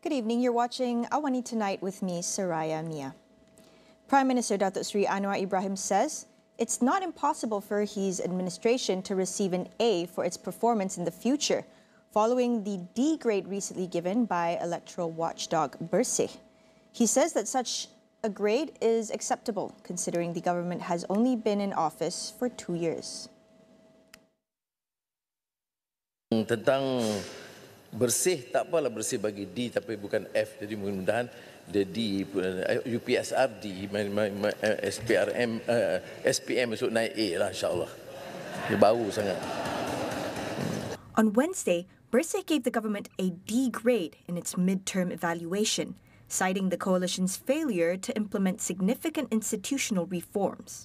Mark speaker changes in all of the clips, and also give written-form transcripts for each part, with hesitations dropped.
Speaker 1: Good evening. You're watching AWANI Tonight with me, Saraya Mia. Prime Minister Datuk Sri Anwar Ibrahim says it's not impossible for his administration to receive an A for its performance in the future, following the D grade recently given by electoral watchdog Bersih. He says that such a grade is acceptable, considering the government has only been in office for 2 years.
Speaker 2: Tentang bersih, tak apalah bersih bagi D tapi bukan F, jadi mudah-mudahan the D, UPSR D, SPM esok naik A lah insyaAllah. Dia baru sangat.
Speaker 1: On Wednesday, Bersih gave the government a D grade in its midterm evaluation, citing the coalition's failure to implement significant institutional reforms.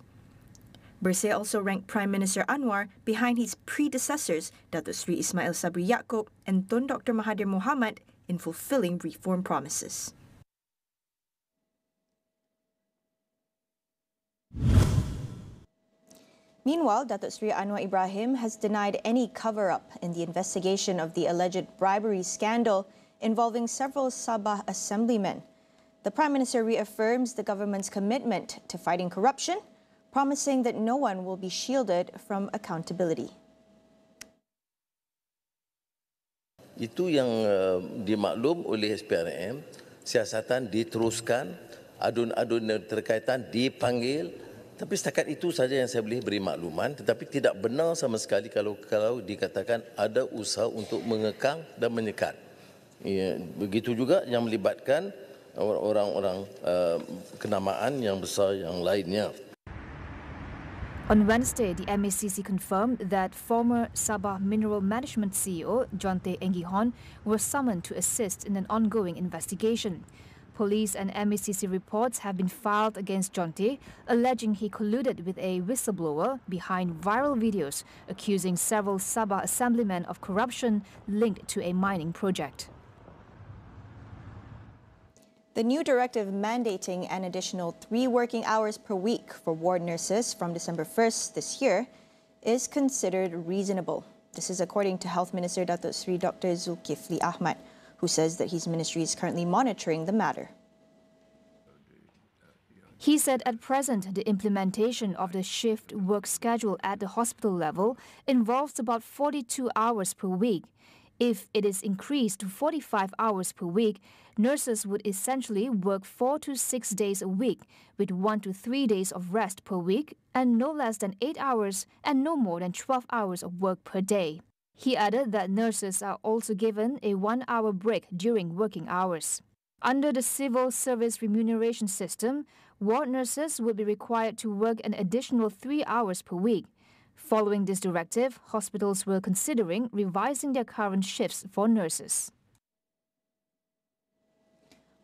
Speaker 1: Bersih also ranked Prime Minister Anwar behind his predecessors, Datuk Sri Ismail Sabri Yaakob and Tun Dr. Mahathir Mohamad, in fulfilling reform promises. Meanwhile, Datuk Sri Anwar Ibrahim has denied any cover-up in the investigation of the alleged bribery scandal involving several Sabah assemblymen. The Prime Minister reaffirms the government's commitment to fighting corruption, promising that no one will be shielded from accountability.
Speaker 2: Itu yang dimaklum oleh SPRM, siasatan diteruskan, adun-adun terkaitan dipanggil, tapi setakat itu saja yang saya boleh beri makluman, tetapi tidak benar sama sekali kalau dikatakan ada usaha untuk mengekang dan menyekat. Ya, begitu juga yang melibatkan orang-orang kenamaan yang besar yang lainnya.
Speaker 3: On Wednesday, the MACC confirmed that former Sabah Mineral Management CEO Jonte Engihon was summoned to assist in an ongoing investigation. Police and MACC reports have been filed against Jonte, alleging he colluded with a whistleblower behind viral videos accusing several Sabah assemblymen of corruption linked to a mining project.
Speaker 1: The new directive mandating an additional 3 working hours per week for ward nurses from December 1st this year is considered reasonable. This is according to Health Minister Datuk Sri Dr. Zulkifli Ahmad, who says that his ministry is currently monitoring the matter.
Speaker 3: He said at present, the implementation of the shift work schedule at the hospital level involves about 42 hours per week. If it is increased to 45 hours per week, nurses would essentially work 4 to 6 days a week, with 1 to 3 days of rest per week and no less than 8 hours and no more than 12 hours of work per day. He added that nurses are also given a 1-hour break during working hours. Under the civil service remuneration system, ward nurses would be required to work an additional 3 hours per week. Following this directive, hospitals were considering revising their current shifts for nurses.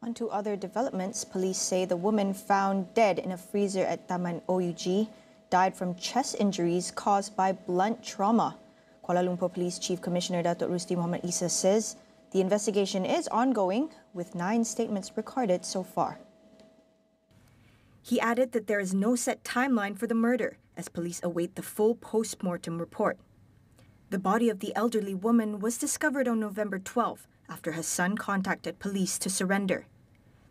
Speaker 1: On to other developments, police say the woman found dead in a freezer at Taman OUG died from chest injuries caused by blunt trauma. Kuala Lumpur Police Chief Commissioner Datuk Rusdi Muhammad Isa says the investigation is ongoing, with 9 statements recorded so far. He added that there is no set timeline for the murder, as police await the full post-mortem report. The body of the elderly woman was discovered on November 12 after her son contacted police to surrender.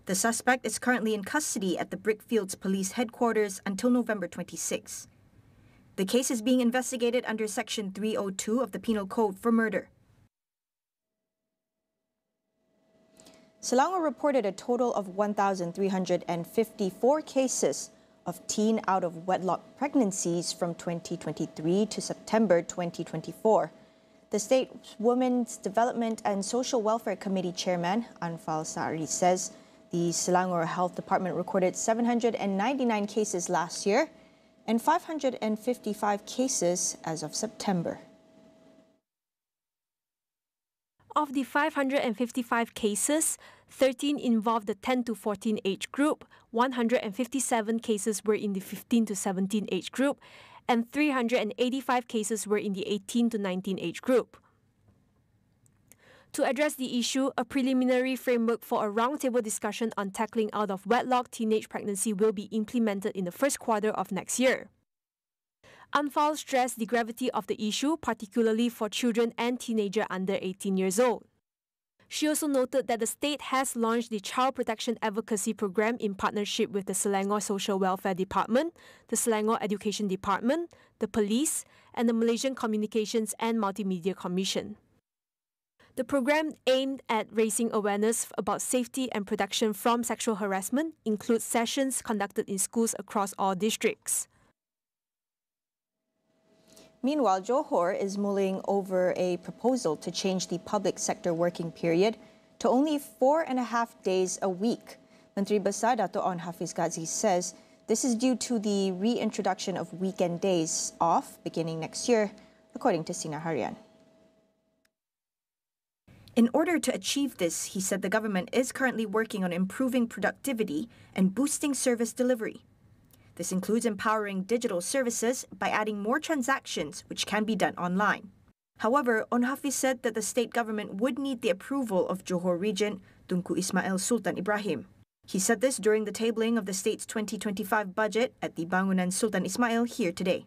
Speaker 1: The suspect is currently in custody at the Brickfields Police Headquarters until November 26. The case is being investigated under Section 302 of the Penal Code for murder. Selangor reported a total of 1,354 cases of teen out-of-wedlock pregnancies from 2023 to September 2024. The State Women's Development and Social Welfare Committee Chairman, Anfal Sari, says the Selangor Health Department recorded 799 cases last year and 555 cases as of September.
Speaker 4: Of the 555 cases, 13 involved the 10 to 14 age group, 157 cases were in the 15 to 17 age group, and 385 cases were in the 18 to 19 age group. To address the issue, a preliminary framework for a roundtable discussion on tackling out-of-wedlock teenage pregnancy will be implemented in the first quarter of next year. Anfal stressed the gravity of the issue, particularly for children and teenagers under 18 years old. She also noted that the state has launched the Child Protection Advocacy Program in partnership with the Selangor Social Welfare Department, the Selangor Education Department, the Police, and the Malaysian Communications and Multimedia Commission. The program, aimed at raising awareness about safety and protection from sexual harassment, includes sessions conducted in schools across all districts.
Speaker 1: Meanwhile, Johor is mulling over a proposal to change the public sector working period to only 4.5 days a week. Menteri Besar Dato' Onn Hafiz Ghazi says this is due to the reintroduction of weekend days off beginning next year, according to Sinar Harian. In order to achieve this, he said the government is currently working on improving productivity and boosting service delivery. This includes empowering digital services by adding more transactions which can be done online. However, Onn Hafiz said that the state government would need the approval of Johor Regent Tunku Ismail Sultan Ibrahim. He said this during the tabling of the state's 2025 budget at the Bangunan Sultan Ismail here today.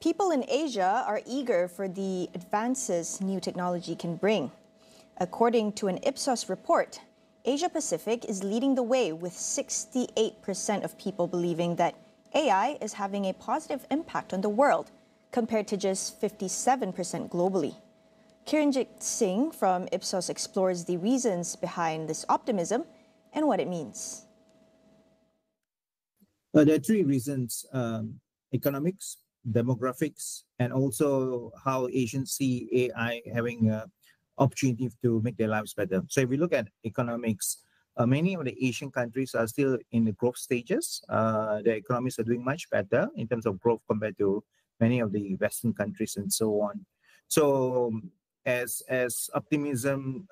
Speaker 1: People in Asia are eager for the advances new technology can bring. According to an Ipsos report, Asia Pacific is leading the way with 68% of people believing that AI is having a positive impact on the world, compared to just 57% globally. Kiranjit Singh from Ipsos explores the reasons behind this optimism and what it means.
Speaker 5: There are three reasons: economics, demographics, and also how Asians see AI having opportunity to make their lives better. So if we look at economics, many of the Asian countries are still in the growth stages. Their economies are doing much better in terms of growth compared to many of the Western countries and so on. So as optimism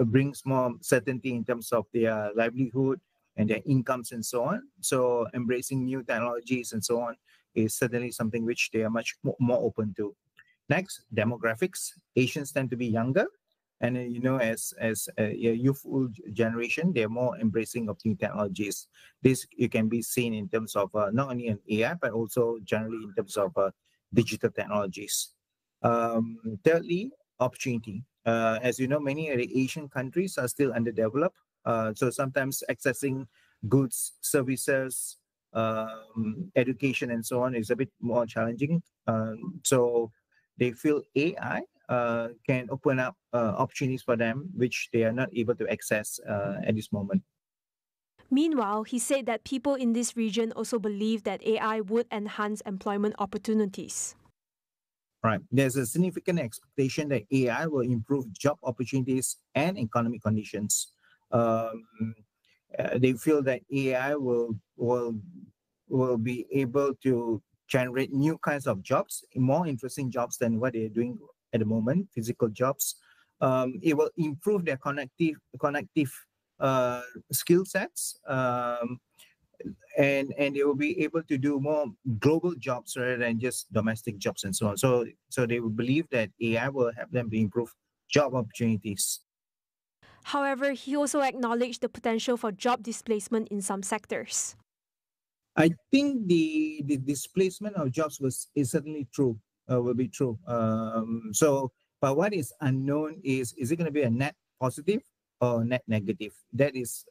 Speaker 5: brings more certainty in terms of their livelihood and their incomes and so on, so embracing new technologies and so on is certainly something which they are much more open to. Next, demographics. Asians tend to be younger, and as a youthful generation, they're more embracing of new technologies. This you can be seen in terms of not only in AI but also generally in terms of digital technologies. Thirdly, opportunity. As you know, many of the Asian countries are still underdeveloped, so sometimes accessing goods, services, education, and so on is a bit more challenging. So they feel AI can open up opportunities for them which they are not able to access at this moment.
Speaker 4: Meanwhile, he said that people in this region also believe that AI would enhance employment opportunities.
Speaker 5: Right. There's a significant expectation that AI will improve job opportunities and economic conditions. They feel that AI will be able to generate new kinds of jobs, more interesting jobs than what they're doing at the moment, physical jobs. It will improve their connective skill sets, and they will be able to do more global jobs rather than just domestic jobs and so on. So they will believe that AI will help them to improve job opportunities.
Speaker 4: However, he also acknowledged the potential for job displacement in some sectors.
Speaker 5: I think the displacement of jobs is certainly true, will be true. But what is unknown is it going to be a net positive or net negative? That is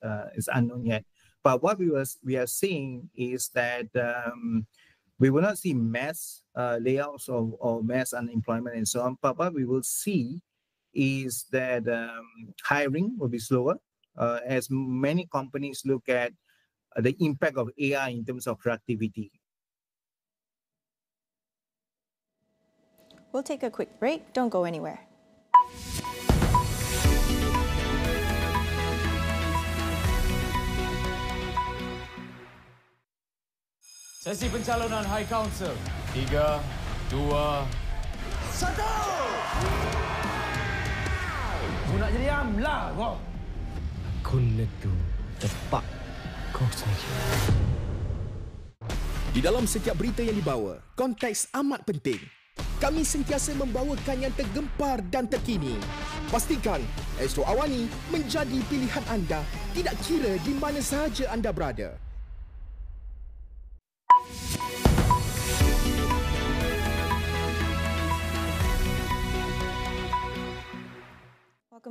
Speaker 5: unknown yet. But what we are seeing is that we will not see mass layoffs or mass unemployment and so on. But what we will see is that hiring will be slower as many companies look at the impact of AI in terms of productivity.
Speaker 1: We'll take a quick break. Don't go anywhere.
Speaker 6: Sesi pencalonan High Council. 3, 2, 1. Kau nak jadi amlah kau.
Speaker 7: Aku netu tepat kau saja.
Speaker 8: Di dalam setiap berita yang dibawa, konteks amat penting. Kami sentiasa membawakan yang tergempar dan terkini. Pastikan Astro AWANI menjadi pilihan anda, tidak kira di mana sahaja anda berada.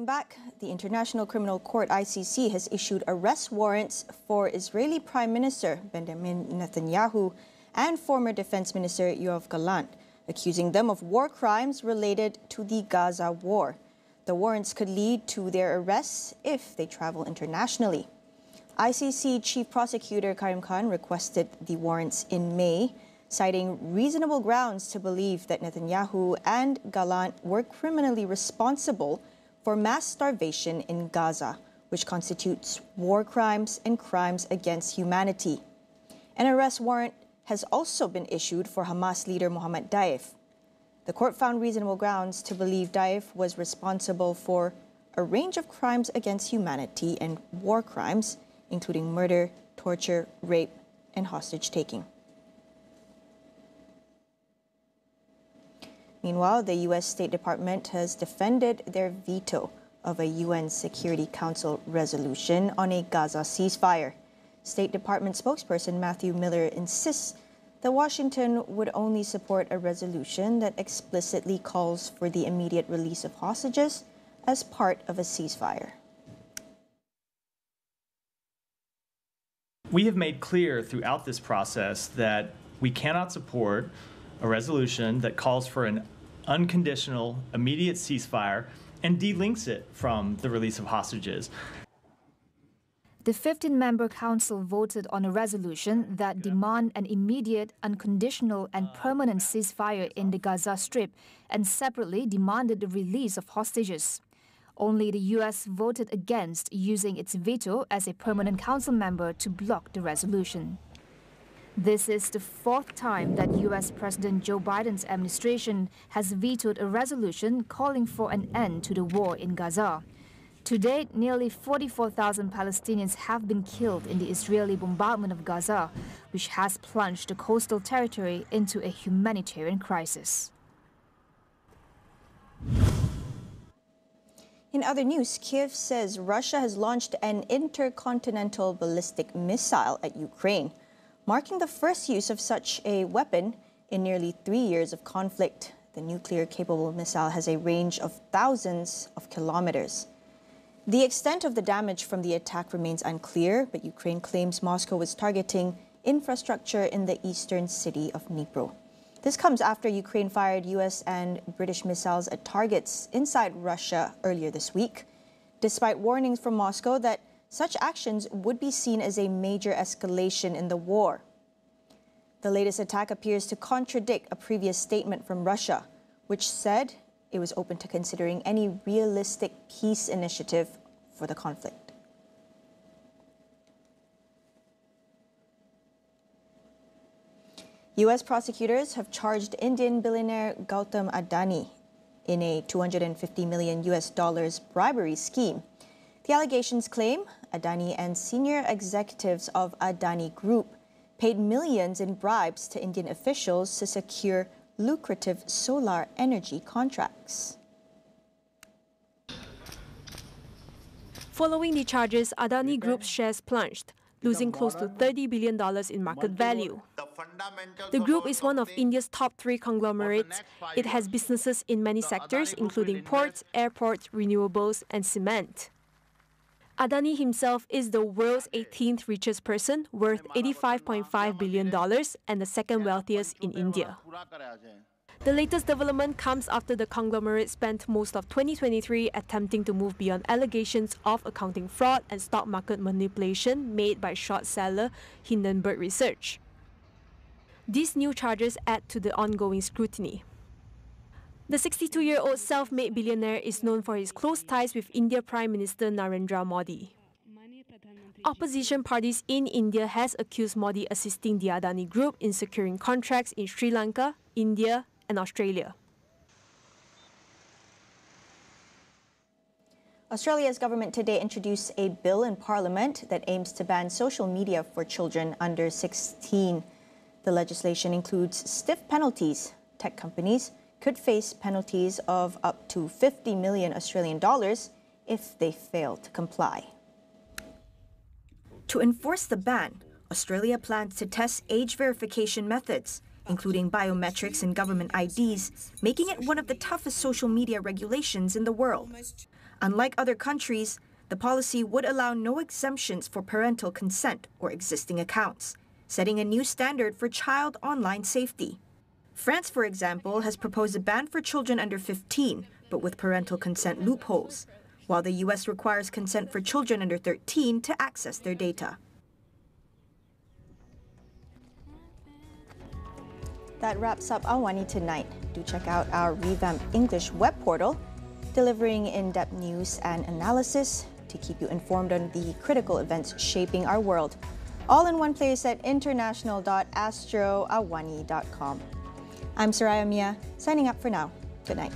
Speaker 1: Welcome back. The International Criminal Court ICC has issued arrest warrants for Israeli Prime Minister Benjamin Netanyahu and former Defense Minister Yoav Gallant, accusing them of war crimes related to the Gaza war. The warrants could lead to their arrests if they travel internationally. ICC Chief Prosecutor Karim Khan requested the warrants in May, citing reasonable grounds to believe that Netanyahu and Gallant were criminally responsible for mass starvation in Gaza, which constitutes war crimes and crimes against humanity. An arrest warrant has also been issued for Hamas leader Mohammed Daif. The court found reasonable grounds to believe Daif was responsible for a range of crimes against humanity and war crimes, including murder, torture, rape, and hostage-taking. Meanwhile, the U.S. State Department has defended their veto of a UN Security Council resolution on a Gaza ceasefire. State Department spokesperson Matthew Miller insists that Washington would only support a resolution that explicitly calls for the immediate release of hostages as part of a ceasefire.
Speaker 9: We have made clear throughout this process that we cannot support a resolution that calls for an unconditional, immediate ceasefire and delinks it from the release of hostages.
Speaker 3: The 15-member council voted on a resolution that demand an immediate, unconditional and permanent ceasefire in the Gaza Strip and separately demanded the release of hostages. Only the U.S. voted against using its veto as a permanent council member to block the resolution. This is the fourth time that U.S. President Joe Biden's administration has vetoed a resolution calling for an end to the war in Gaza. To date, nearly 44,000 Palestinians have been killed in the Israeli bombardment of Gaza, which has plunged the coastal territory into a humanitarian crisis.
Speaker 1: In other news, Kiev says Russia has launched an intercontinental ballistic missile at Ukraine, marking the first use of such a weapon in nearly 3 years of conflict. The nuclear-capable missile has a range of thousands of kilometers. The extent of the damage from the attack remains unclear, but Ukraine claims Moscow was targeting infrastructure in the eastern city of Dnipro. This comes after Ukraine fired U.S. and British missiles at targets inside Russia earlier this week, despite warnings from Moscow that such actions would be seen as a major escalation in the war. The latest attack appears to contradict a previous statement from Russia, which said it was open to considering any realistic peace initiative for the conflict. U.S. prosecutors have charged Indian billionaire Gautam Adani in a $250 million bribery scheme. The allegations claim Adani and senior executives of Adani Group paid millions in bribes to Indian officials to secure lucrative solar energy contracts.
Speaker 4: Following the charges, Adani Group's shares plunged, losing close to $30 billion in market value. The group is one of India's top 3 conglomerates. It has businesses in many sectors, including ports, airports, renewables, and cement. Adani himself is the world's 18th richest person, worth $85.5 billion and the second wealthiest in India. The latest development comes after the conglomerate spent most of 2023 attempting to move beyond allegations of accounting fraud and stock market manipulation made by short seller Hindenburg Research. These new charges add to the ongoing scrutiny. The 62-year-old self-made billionaire is known for his close ties with India Prime Minister Narendra Modi. Opposition parties in India has accused Modi assisting the Adani Group in securing contracts in Sri Lanka, India, and Australia.
Speaker 1: Australia's government today introduced a bill in Parliament that aims to ban social media for children under 16. The legislation includes stiff penalties. Tech companies could face penalties of up to 50 million Australian dollars if they fail to comply. To enforce the ban, Australia plans to test age verification methods, including biometrics and government IDs, making it one of the toughest social media regulations in the world. Unlike other countries, the policy would allow no exemptions for parental consent or existing accounts, setting a new standard for child online safety. France, for example, has proposed a ban for children under 15, but with parental consent loopholes, while the US requires consent for children under 13 to access their data. That wraps up AWANI tonight. Do check out our revamped English web portal, delivering in-depth news and analysis to keep you informed on the critical events shaping our world. All in one place at international.astroawani.com. I'm Saraya Mia, signing up for now. Good night.